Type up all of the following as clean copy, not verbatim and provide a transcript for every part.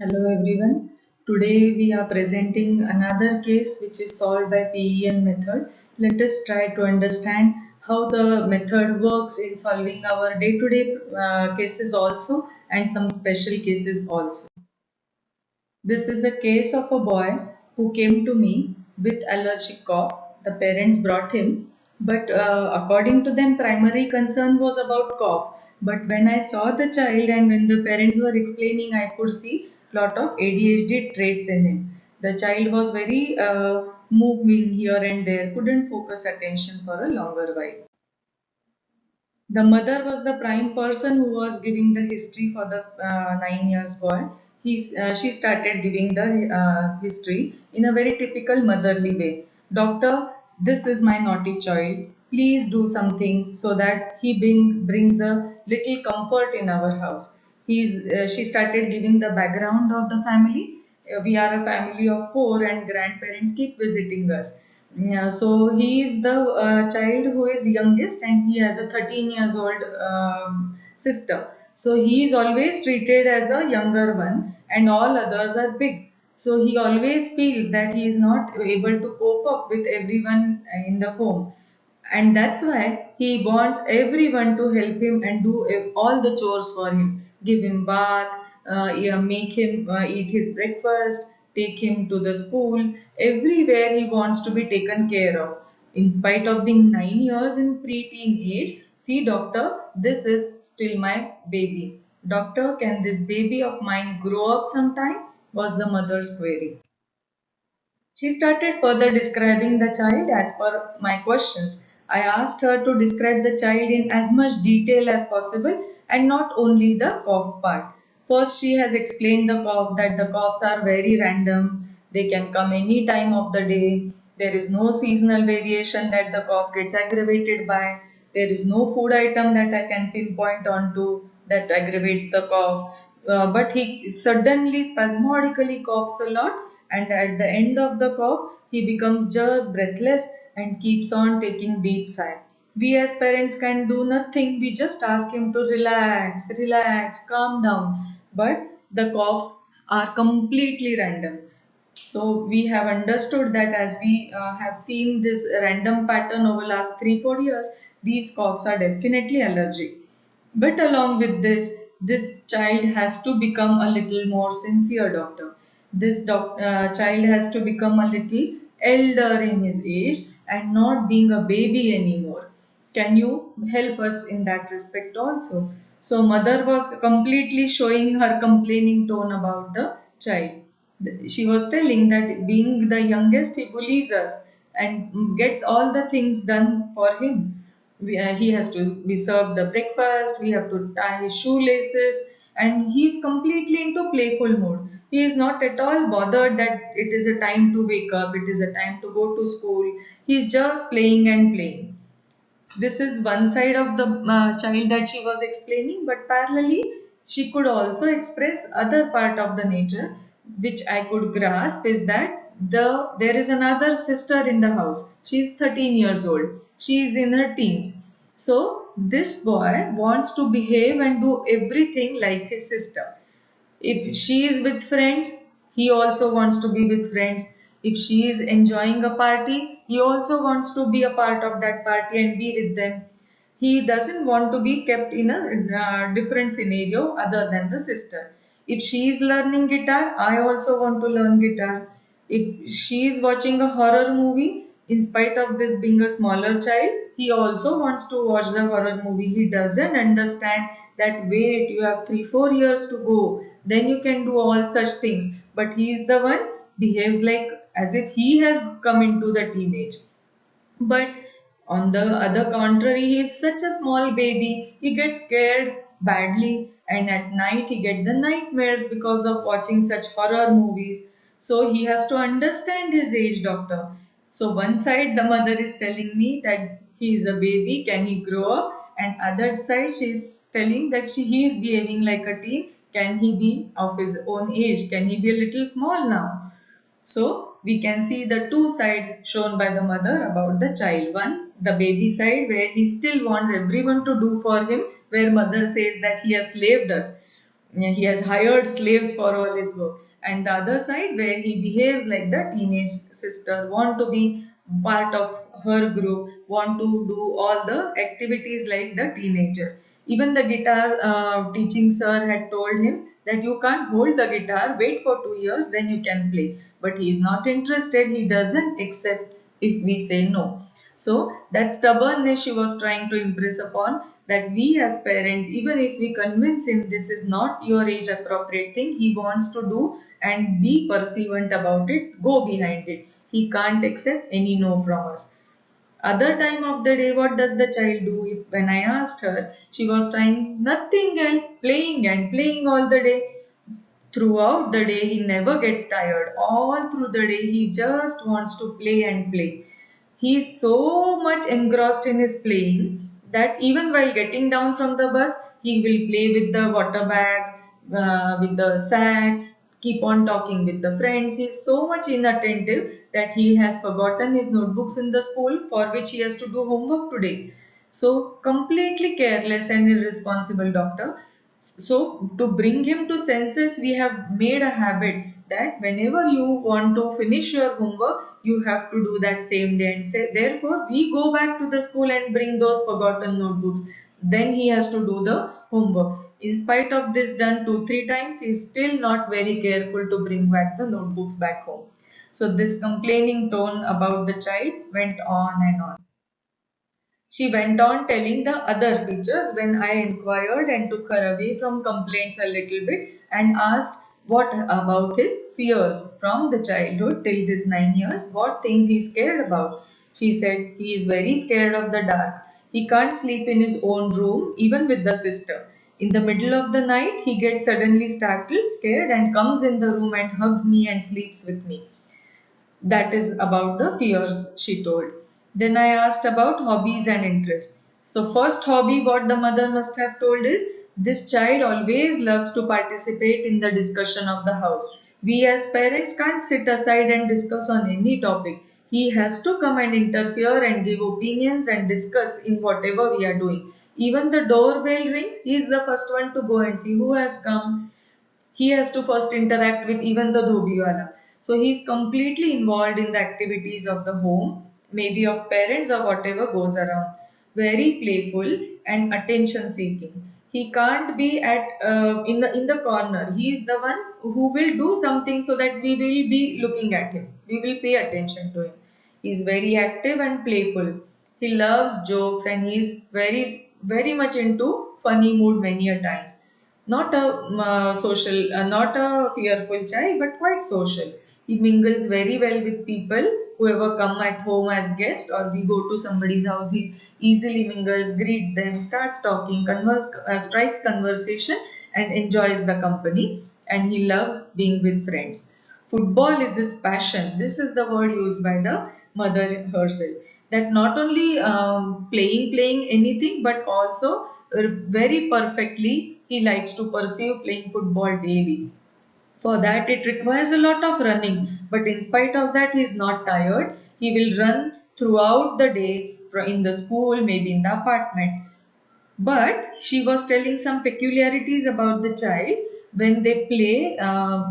Hello everyone. Today we are presenting another case which is solved by PEN method. Let us try to understand how the method works in solving our day-to-day cases also and some special cases also. This is a case of a boy who came to me with allergic coughs. The parents brought him, but according to them, primary concern was about cough. But when I saw the child and when the parents were explaining, I could see lot of ADHD traits in him. The child was very moving here and there, couldn't focus attention for a longer while. The mother was the prime person who was giving the history for the 9 years boy. She started giving the history in a very typical motherly way. Doctor, this is my naughty child. Please do something so that brings a little comfort in our house. She started giving the background of the family. We are a family of four and grandparents keep visiting us. Yeah, so he is the child who is youngest and he has a 13 years old sister. So he is always treated as a younger one and all others are big. So he always feels that he is not able to cope up with everyone in the home. And that's why he wants everyone to help him and do all the chores for him. Give him bath, yeah, make him eat his breakfast, take him to the school. Everywhere he wants to be taken care of. In spite of being 9 years in preteen age, see doctor, this is still my baby. Doctor, can this baby of mine grow up sometime? Was the mother's query. She started further describing the child as per my questions. I asked her to describe the child in as much detail as possible and not only the cough part. First, she has explained the cough that the coughs are very random, they can come any time of the day. There is no seasonal variation that the cough gets aggravated by. There is no food item that I can pinpoint onto that aggravates the cough. But he suddenly spasmodically coughs a lot, and at the end of the cough, he becomes just breathless and keeps on taking deep sigh. We as parents can do nothing. We just ask him to relax, relax, calm down. But the coughs are completely random. So we have understood that as we have seen this random pattern over last 3 4 years, these coughs are definitely allergic. But along with this child has to become a little more sincere, doctor. Child has to become a little elder in his age and not being a baby anymore. Can you help us in that respect also? So mother was completely showing her complaining tone about the child. She was telling that being the youngest, he bullies us and gets all the things done for him. He has to be served the breakfast, we have to tie his shoelaces, and he is completely into playful mode. He is not at all bothered that it is a time to wake up, it is a time to go to school. He is just playing and playing. This is one side of the child that she was explaining, but parallelly she could also express other part of the nature which I could grasp is that there is another sister in the house. She is 13 years old. She is in her teens. So this boy wants to behave and do everything like his sister. If she is with friends, he also wants to be with friends. If she is enjoying a party, he also wants to be a part of that party and be with them. He doesn't want to be kept in a different scenario other than the sister. If she is learning guitar, I also want to learn guitar. If she is watching a horror movie, in spite of this being a smaller child, he also wants to watch the horror movie. He doesn't understand that wait, you have 3 4 years to go, then you can do all such things. But he is the one behaves like as if he has come into the teenage. But on the other contrary, he is such a small baby. He gets scared badly and at night he gets the nightmares because of watching such horror movies. So he has to understand his age, doctor. So one side the mother is telling me that he is a baby, can he grow up? And other side she is telling that he is behaving like a teen. Can he be of his own age? Can he be a little small now? So we can see the two sides shown by the mother about the child. One, the baby side where he still wants everyone to do for him, where mother says that he has slaved us. Yeah, he has hired slaves for all his work. And the other side, where he behaves like the teenage sister, want to be part of her group, want to do all the activities like the teenager. Even the guitar teaching sir had told him that you can't hold the guitar, wait for 2 years, then you can play. But he is not interested, he doesn't accept if we say no. So that stubbornness she was trying to impress upon, that we as parents, even if we convince him this is not your age appropriate thing, he wants to do and be pursuant about it, go behind it. He can't accept any no from us. Other time of the day, what does the child do? If when I asked her, she was trying nothing else, playing and playing all the day. Throughout the day, he never gets tired. All through the day, he just wants to play and play. He is so much engrossed in his playing that even while getting down from the bus, he will play with the water bag, with the sack, keep on talking with the friends. He is so much inattentive that he has forgotten his notebooks in the school for which he has to do homework today. So, completely careless and irresponsible doctor. So, to bring him to senses, we have made a habit that whenever you want to finish your homework, you have to do that same day and say, therefore, we go back to the school and bring those forgotten notebooks. Then he has to do the homework. In spite of this done 2-3 times, he is still not very careful to bring back the notebooks back home. So, this complaining tone about the child went on and on. She went on telling the other features when I inquired and took her away from complaints a little bit and asked what about his fears from the childhood till this 9 years, what things he is scared about. She said he is very scared of the dark. He can't sleep in his own room even with the sister. In the middle of the night, he gets suddenly startled, scared, and comes in the room and hugs me and sleeps with me. That is about the fears, she told. Then I asked about hobbies and interests. So, first hobby, what the mother must have told is this child always loves to participate in the discussion of the house. We as parents can't sit aside and discuss on any topic. He has to come and interfere and give opinions and discuss in whatever we are doing. Even the doorbell rings, he is the first one to go and see who has come. He has to first interact with even the dhobiwala. So he is completely involved in the activities of the home, maybe of parents or whatever goes around. Very playful and attention seeking. He can't be at in the corner. He is the one who will do something so that we will be looking at him. We will pay attention to him. He is very active and playful. He loves jokes and he is very much into funny mood many a times. Not a not a fearful child, but quite social. He mingles very well with people, whoever come at home as guest or we go to somebody's house. He easily mingles, greets them, starts talking, strikes conversation, and enjoys the company. And he loves being with friends. Football is his passion. This is the word used by the mother herself. That not only playing anything, but also very perfectly he likes to pursue playing football daily. For that, it requires a lot of running, but in spite of that, he is not tired. He will run throughout the day in the school, maybe in the apartment. But she was telling some peculiarities about the child when they play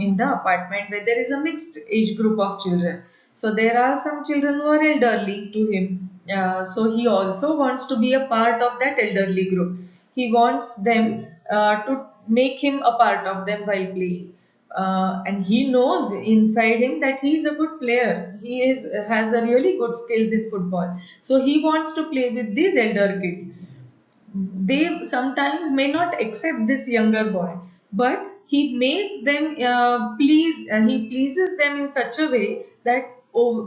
in the apartment where there is a mixed age group of children. So there are some children who are elderly to him. So he also wants to be a part of that elderly group. He wants them to make him a part of them while playing. And he knows inside him that he is a good player. He has a really good skills in football. So he wants to play with these elder kids. They sometimes may not accept this younger boy, but he makes them he pleases them in such a way that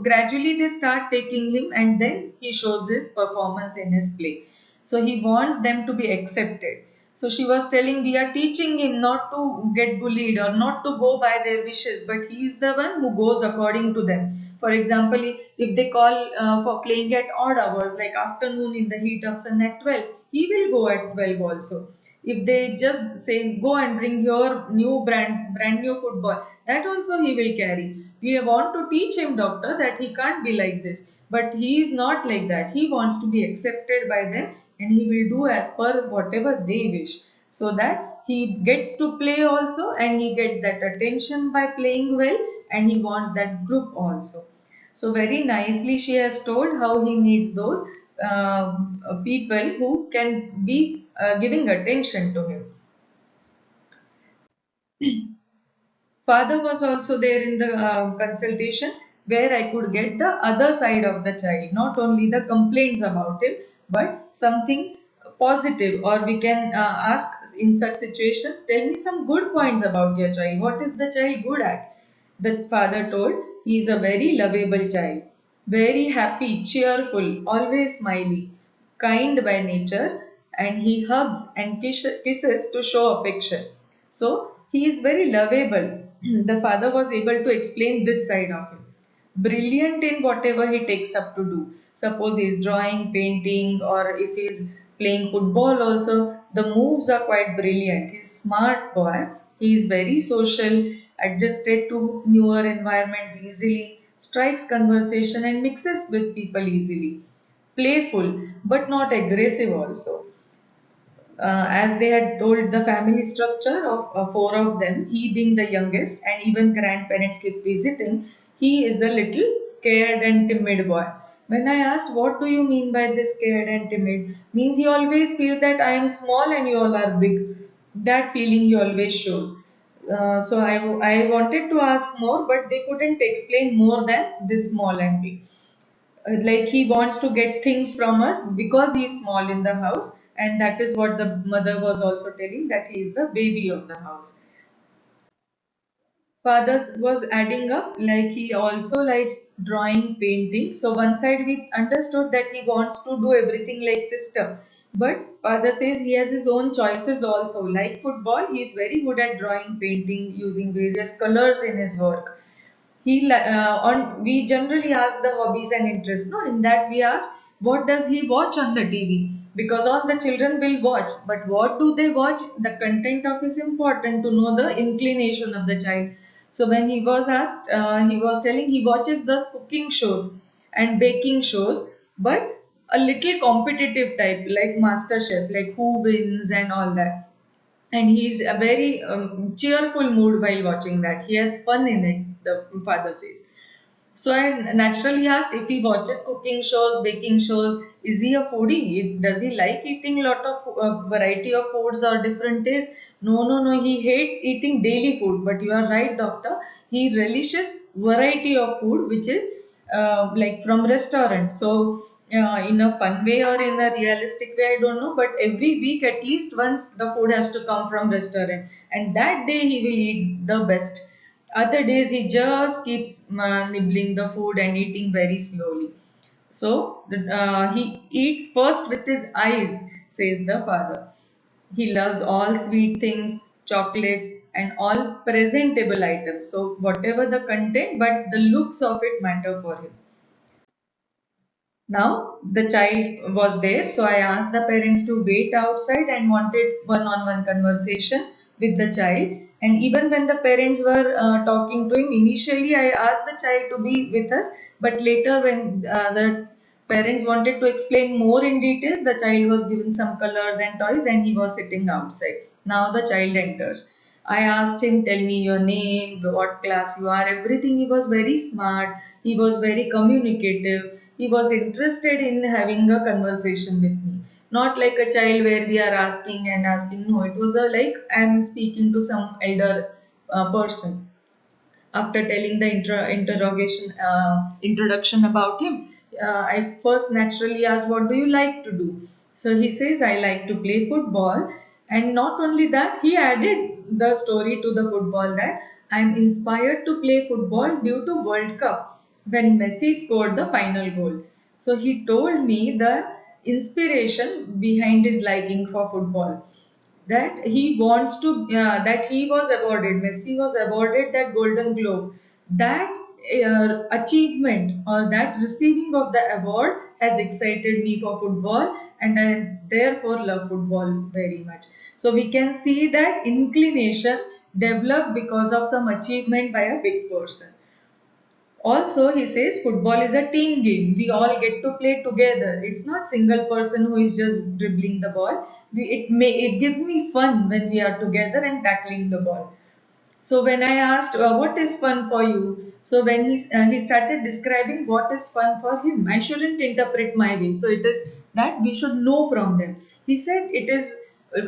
gradually they start taking him and then he shows his performance in his play. So he wants them to be accepted. So she was telling we are teaching him not to get bullied or not to go by their wishes, but he is the one who goes according to them. For example, if they call for playing at odd hours like afternoon in the heat of sun at 12, he will go at 12 also. If they just say go and bring your new brand new football, that also he will carry. We want to teach him, doctor, that he can't be like this. But he is not like that. He wants to be accepted by them and he will do as per whatever they wish. So that he gets to play also, and he gets that attention by playing well, and he wants that group also. So very nicely she has told how he needs those people who can be giving attention to him. Father was also there in the consultation, where I could get the other side of the child, not only the complaints about him, but something positive. Or we can ask in such situations, tell me some good points about your child. What is the child good at? The father told, he is a very lovable child, very happy, cheerful, always smiley, kind by nature, and he hugs and kisses to show affection. So he is very lovable. The father was able to explain this side of him. Brilliant in whatever he takes up to do. Suppose he is drawing, painting, or if he is playing football also, the moves are quite brilliant. He is smart boy. He is very social, adjusted to newer environments easily, strikes conversation and mixes with people easily. Playful, but not aggressive also. As they had told the family structure of four of them, he being the youngest, and even grandparents keep visiting, he is a little scared and timid boy. When I asked, what do you mean by this scared and timid? Means he always feels that I am small and you all are big. That feeling he always shows. So I wanted to ask more, but they couldn't explain more than this small and big. Like he wants to get things from us because he's small in the house, and that is what the mother was also telling, that he is the baby of the house. Father was adding up, like he also likes drawing, painting. So one side we understood that he wants to do everything like sister, but father says he has his own choices also. Like football, he is very good at drawing, painting, using various colors in his work. On we generally ask the hobbies and interests. No, in that we ask, what does he watch on the TV, because all the children will watch, but what do they watch? The content of is important to know the inclination of the child. So when he was asked, he was telling he watches the cooking shows and baking shows, but a little competitive type, like master chef, like who wins and all that. And he's a very cheerful mood while watching that. He has fun in it, the father says. So I naturally asked if he watches cooking shows, baking shows. Is he a foodie? Does he like eating lot of variety of foods or different tastes? No, no, no. He hates eating daily food. But you are right, doctor. He relishes variety of food, which is like from restaurant. So in a fun way or in a realistic way, I don't know. But every week, at least once, the food has to come from restaurant, and that day he will eat the best. Other days he just keeps nibbling the food and eating very slowly. So he eats first with his eyes, says the father. He loves all sweet things, chocolates, and all presentable items. So whatever the content, but the looks of it matter for him. Now the child was there, so I asked the parents to wait outside and wanted one-on-one conversation with the child. And even when the parents were talking to him, initially I asked the child to be with us, but later when the parents wanted to explain more in details, the child was given some colors and toys, and he was sitting outside. Now the child enters. I asked him, tell me your name, what class you are, everything. He was very smart. He was very communicative. He was interested in having a conversation with me. Not like a child where we are asking and asking. No, it was a like I am speaking to some elder person. After telling the introduction about him, I first naturally asked, what do you like to do? So he says, I like to play football. And not only that, he added the story to the football, that I am inspired to play football due to World Cup when Messi scored the final goal. So he told me the inspiration behind his liking for football, that he wants to that he was awarded, Messi was awarded that golden globe. That achievement or that receiving of the award has excited me for football, and I therefore love football very much. So we can see that inclination developed because of some achievement by a big person. Also, he says football is a team game. We all get to play together. It's not single person who is just dribbling the ball. It gives me fun when we are together and tackling the ball. So when I asked what is fun for you, so when he started describing what is fun for him, I shouldn't interpret my way. So it is that we should know from them. He said it is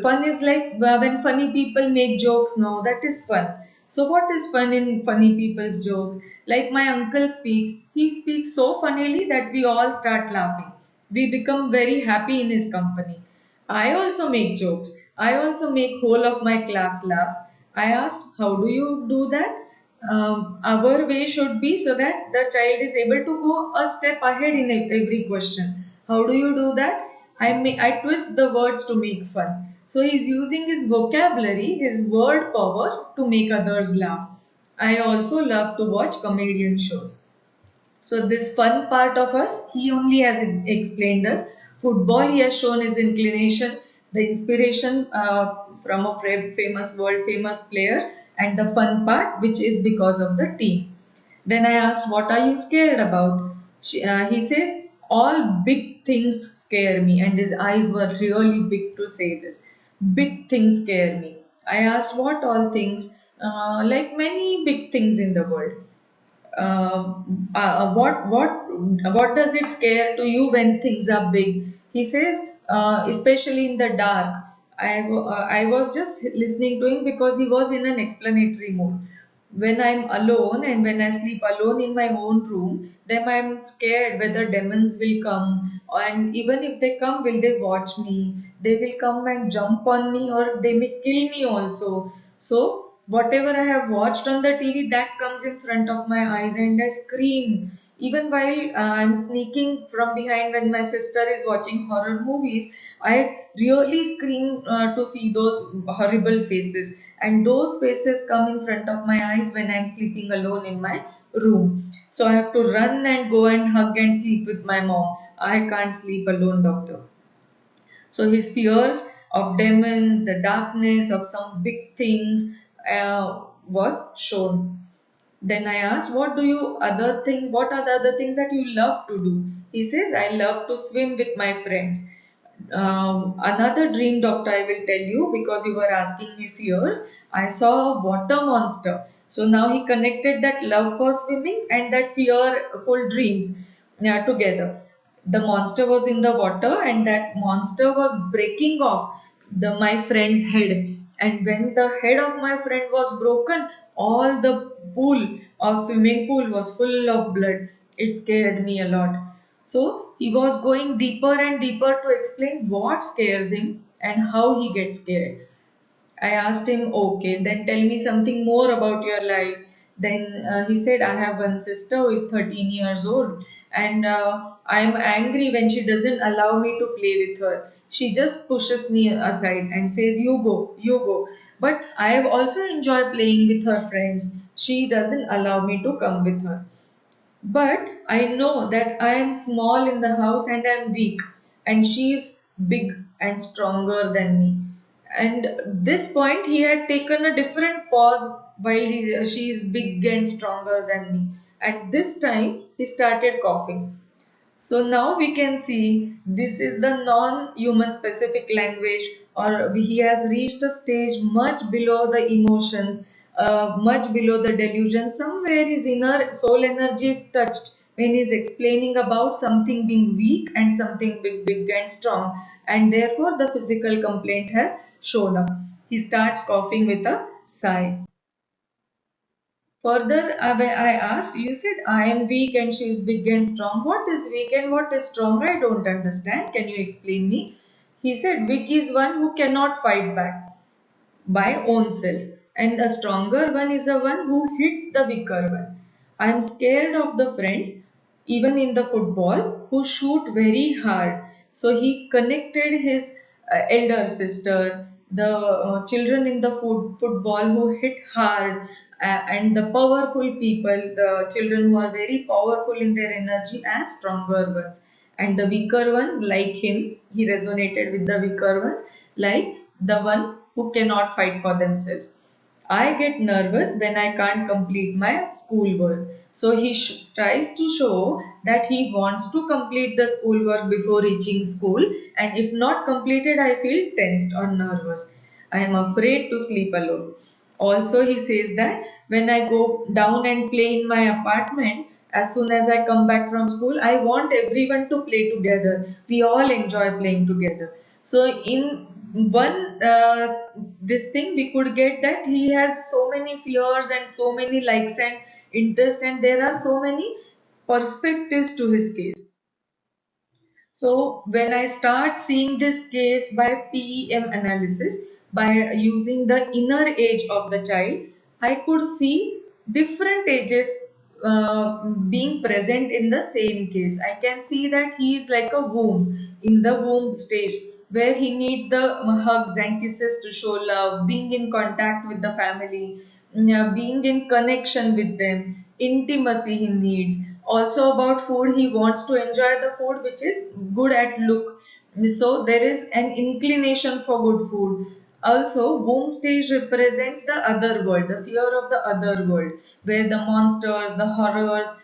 fun is like when funny people make jokes. No, that is fun. So what is fun in funny people's jokes? Like my uncle speaks, he speaks so funnily that we all start laughing. We become very happy in his company. I also make jokes. I also make whole of my class laugh. I asked, how do you do that? Our way should be so that the child is able to go a step ahead in every question. How do you do that? I twist the words to make fun. So he's using his vocabulary, his word power to make others laugh. I also love to watch comedian shows. So this fun part of us, he only has explained us. Football, he has shown his inclination, the inspiration from a famous, world famous player, and the fun part, which is because of the team. Then I asked, what are you scared about? He says, all big things scare me, and his eyes were really big to say this. Big things scare me. I asked, what all things? Like many big things in the world. What does it scare to you when things are big? He says, especially in the dark. I was just listening to him because he was in an explanatory mood. When I'm alone and when I sleep alone in my own room, then I'm scared whether demons will come, and even if they come, will they watch me? They will come and jump on me, or they may kill me also. So whatever I have watched on the TV, that comes in front of my eyes, and I scream. Even while I'm sneaking from behind when my sister is watching horror movies, I really scream to see those horrible faces. And those faces come in front of my eyes when I'm sleeping alone in my room. So I have to run and go and hug and sleep with my mom. I can't sleep alone, doctor. So his fears of demons, the darkness of some big things was shown. Then I asked, what are the other things that you love to do? He says, I love to swim with my friends. Another dream, doctor, I will tell you because you were asking me fears. I saw a water monster. So now he connected that love for swimming and that fearful dreams, yeah, together. The monster was in the water and that monster was breaking off my friend's head. And when the head of my friend was broken, all the pool or swimming pool was full of blood. It scared me a lot. So he was going deeper and deeper to explain what scares him and how he gets scared. I asked him, okay, then tell me something more about your life. Then he said, I have one sister who is 13 years old, and I am angry when she doesn't allow me to play with her. She just pushes me aside and says, you go, you go. But I also enjoy playing with her friends. She doesn't allow me to come with her. But I know that I am small in the house and I am weak, and she is big and stronger than me. And this point, he had taken a different pause while she is big and stronger than me. At this time, he started coughing. So now we can see this is the non-human specific language, or he has reached a stage much below the emotions, much below the delusion. Somewhere his inner soul energy is touched when he is explaining about something being weak and something big and strong, and therefore the physical complaint has shown up. He starts coughing with a sigh. Further, when I asked, you said I am weak and she is big and strong. What is weak and what is strong? I don't understand. Can you explain me? He said, weak is one who cannot fight back by own self, and a stronger one is a one who hits the weaker one. I am scared of the friends, even in the football, who shoot very hard. So he connected his elder sister, the children in the football who hit hard, and the powerful people, the children who are very powerful in their energy, as stronger ones. And the weaker ones, like him, he resonated with the weaker ones, like the one who cannot fight for themselves. I get nervous when I can't complete my schoolwork. So he tries to show that he wants to complete the schoolwork before reaching school, and if not completed, I feel tensed or nervous. I am afraid to sleep alone. Also, he says that when I go down and play in my apartment, as soon as I come back from school, I want everyone to play together. We all enjoy playing together. So, in one this thing, we could get that he has so many fears and so many likes and interests, and there are so many perspectives to his case. So when I start seeing this case by PEM analysis, by using the inner age of the child, I could see different ages being present in the same case. I can see that he is like a womb, in the womb stage, where he needs the hugs and kisses to show love, being in contact with the family, being in connection with them, intimacy he needs. Also about food, he wants to enjoy the food which is good at look. So there is an inclination for good food. Also, womb stage represents the other world, the fear of the other world, where the monsters, the horrors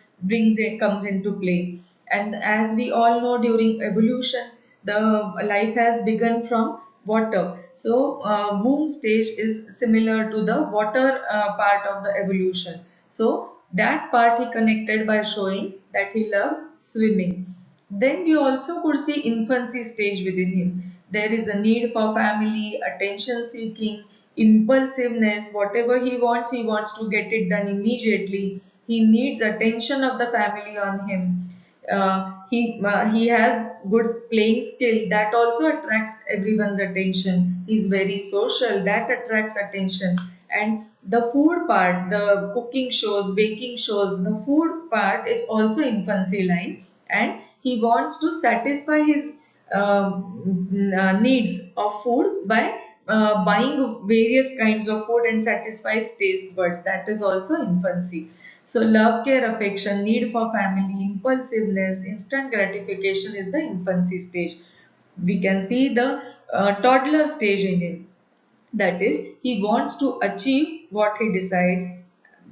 comes into play. And as we all know, during evolution, the life has begun from water. So, womb stage is similar to the water part of the evolution. So, that part he connected by showing that he loves swimming. Then we also could see infancy stage within him. There is a need for family, attention seeking, impulsiveness, whatever he wants to get it done immediately. He needs attention of the family on him. He has good playing skill that also attracts everyone's attention. He's very social, that attracts attention. And the food part, the cooking shows, baking shows, the food part is also infancy line, and he wants to satisfy his needs of food by buying various kinds of food and satisfy his taste buds. That is also infancy. So love, care, affection, need for family, impulsiveness, instant gratification is the infancy stage. We can see the toddler stage in it. That is, he wants to achieve what he decides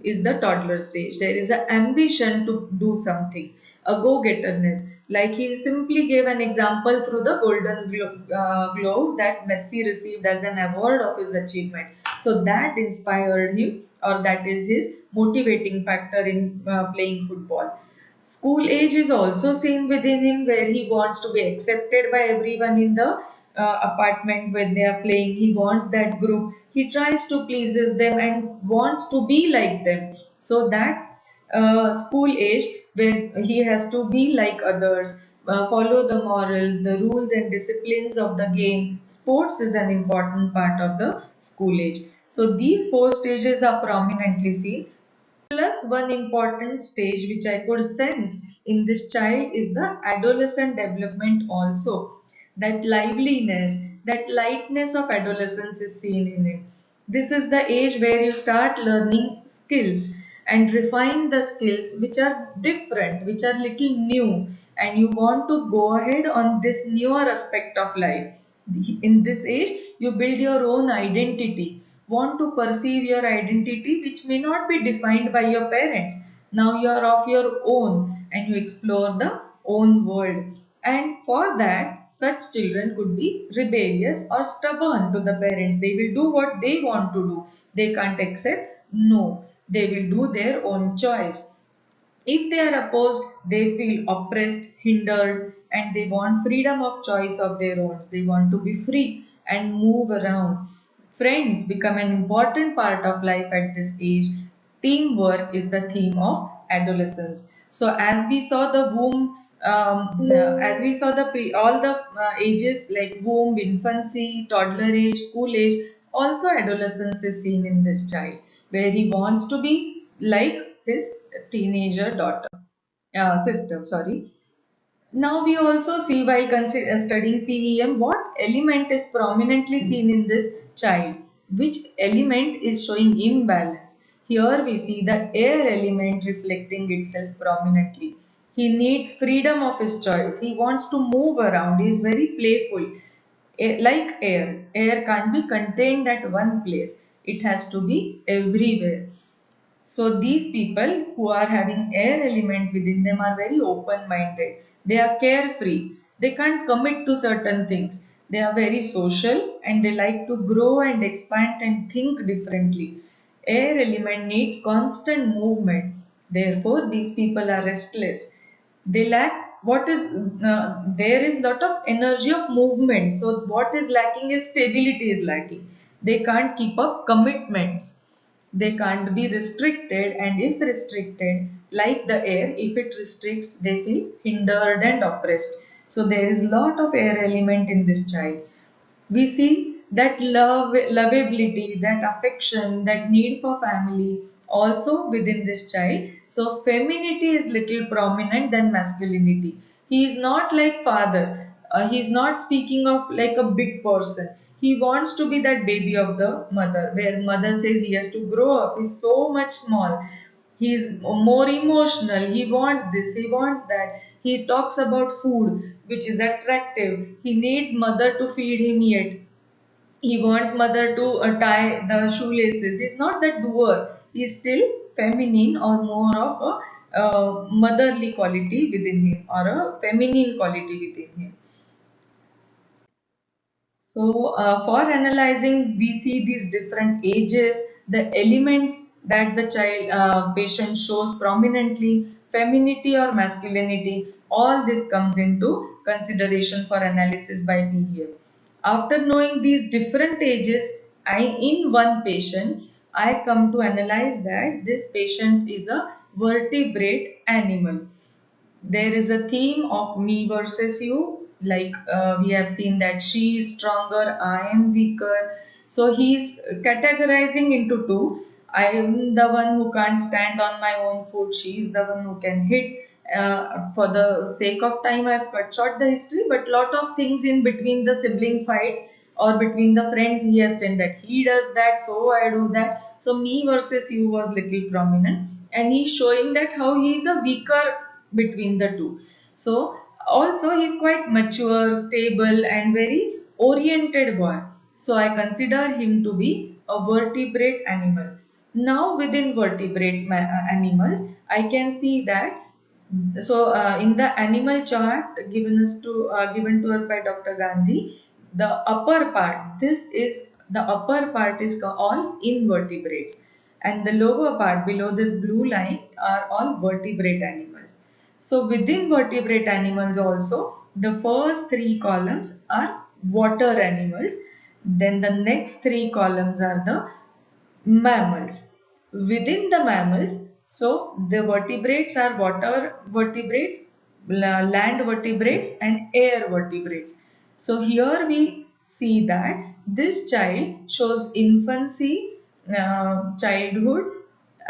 is the toddler stage. There is an ambition to do something, a go-getterness. Like he simply gave an example through the Globe that Messi received as an award of his achievement. So that inspired him, or that is his motivating factor in playing football. School age is also seen within him, where he wants to be accepted by everyone in the apartment when they are playing. He wants that group. He tries to pleases them and wants to be like them. So that school age where he has to be like others, follow the morals, the rules and disciplines of the game. Sports is an important part of the school age. So these four stages are prominently seen. Plus, one important stage which I could sense in this child is the adolescent development also. That liveliness, that lightness of adolescence is seen in it. This is the age where you start learning skills and refine the skills which are different, which are little new, and you want to go ahead on this newer aspect of life. In this age, you build your own identity, want to perceive your identity which may not be defined by your parents. Now you are of your own and you explore the own world. And for that, such children could be rebellious or stubborn to the parents. They will do what they want to do. They can't accept, no. They will do their own choice. If they are opposed, they feel oppressed, hindered, and they want freedom of choice of their own. They want to be free and move around. Friends become an important part of life at this age. Teamwork is the theme of adolescence. So, as we saw the womb, as we saw the all the ages like womb, infancy, toddler age, school age, also adolescence is seen in this child, where he wants to be like his teenager daughter, sister, sorry. Now we also see while studying PEM what element is prominently seen in this child, which element is showing imbalance. Here we see the air element reflecting itself prominently. He needs freedom of his choice. He wants to move around. He is very playful. Like air, air can't be contained at one place. It has to be everywhere. So these people who are having air element within them are very open minded. They are carefree. They can't commit to certain things. They are very social and they like to grow and expand and think differently. Air element needs constant movement. Therefore, these people are restless. They lack what is there is lot of energy of movement. So what is lacking is stability is lacking. They can't keep up commitments. They can't be restricted, and if restricted, like the air, if it restricts, they feel hindered and oppressed. So there is lot of air element in this child. We see that lovability, that affection, that need for family also within this child. So femininity is little prominent than masculinity. He is not like father. He is not speaking of like a big person. He wants to be that baby of the mother, where mother says he has to grow up. He's so much small. He's more emotional. He wants this, he wants that. He talks about food, which is attractive. He needs mother to feed him yet. He wants mother to tie the shoelaces. He's not that doer. He's still feminine or more of a motherly quality within him or a feminine quality within him. So, for analyzing, we see these different ages, the elements that the child patient shows prominently, femininity or masculinity, all this comes into consideration for analysis by PEM. After knowing these different ages, in one patient, I come to analyze that this patient is a vertebrate animal. There is a theme of me versus you, like we have seen that she is stronger, I am weaker. So he's categorizing into two. I am the one who can't stand on my own foot, she is the one who can hit. For the sake of time, I've cut short the history, but lot of things in between the sibling fights or between the friends, he has done that, he does that, so I do that. So me versus you was little prominent, and he's showing that how he is a weaker between the two. So also he's quite mature, stable and very oriented boy. So I consider him to be a vertebrate animal. Now within vertebrate animals, I can see that in the animal chart given to us by Dr. Gandhi, the upper part, this is the upper part is all invertebrates, and the lower part below this blue line are all vertebrate animals. So within vertebrate animals also, the first three columns are water animals. Then the next three columns are the mammals. Within the mammals, so the vertebrates are water vertebrates, land vertebrates and air vertebrates. So here we see that this child shows infancy, childhood,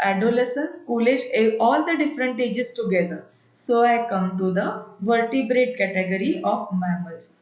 adolescence, school age, all the different ages together. So I come to the vertebrate category of mammals.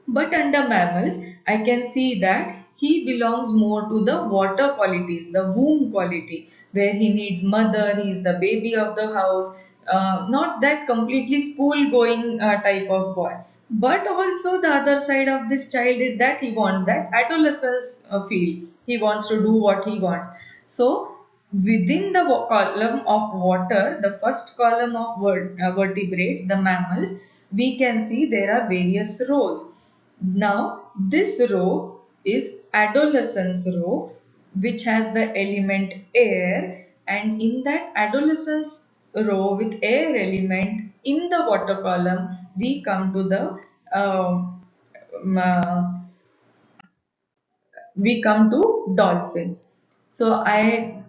But under mammals, I can see that he belongs more to the water qualities, the womb quality, where he needs mother, he is the baby of the house, not that completely school going type of boy. But also the other side of this child is that he wants that adolescence feel. He wants to do what he wants. So within the column of water, the first column of vertebrates, the mammals, we can see there are various rows. Now, this row is adolescence row, which has the element air, and in that adolescence row with air element in the water column, we come to the um, uh, we come to dolphins. So I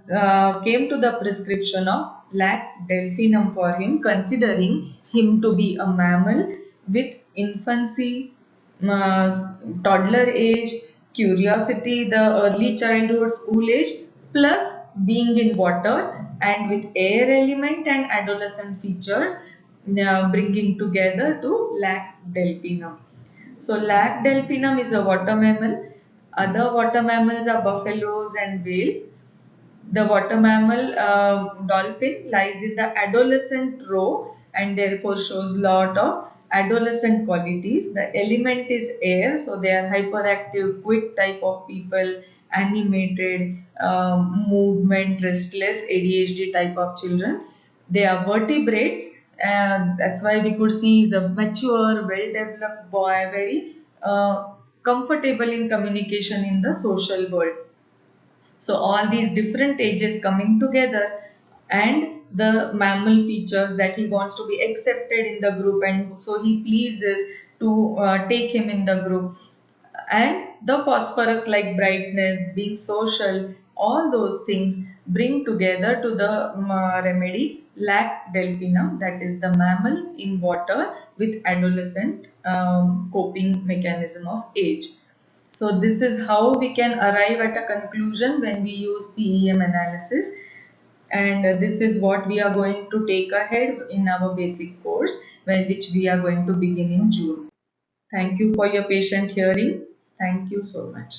came to the prescription of lac delphinum for him, considering him to be a mammal with infancy, uh, toddler age, curiosity, the early childhood, school age, plus being in water and with air element and adolescent features, bringing together to lac delphinum. So lac delphinum is a water mammal. Other water mammals are buffaloes and whales. The water mammal dolphin lies in the adolescent row and therefore shows lot of adolescent qualities. The element is air, so they are hyperactive, quick type of people, animated, movement, restless, ADHD type of children. They are vertebrates That's why we could see he's a mature, well-developed boy, very comfortable in communication in the social world. So all these different ages coming together, and the mammal features that he wants to be accepted in the group, and so he pleases to take him in the group, and the phosphorus like brightness, being social, all those things bring together to the remedy lac delphinum, that is the mammal in water with adolescent coping mechanism of age. So this is how we can arrive at a conclusion when we use PEM analysis, and this is what we are going to take ahead in our basic course, which we are going to begin in June. Thank you for your patient hearing. Thank you so much.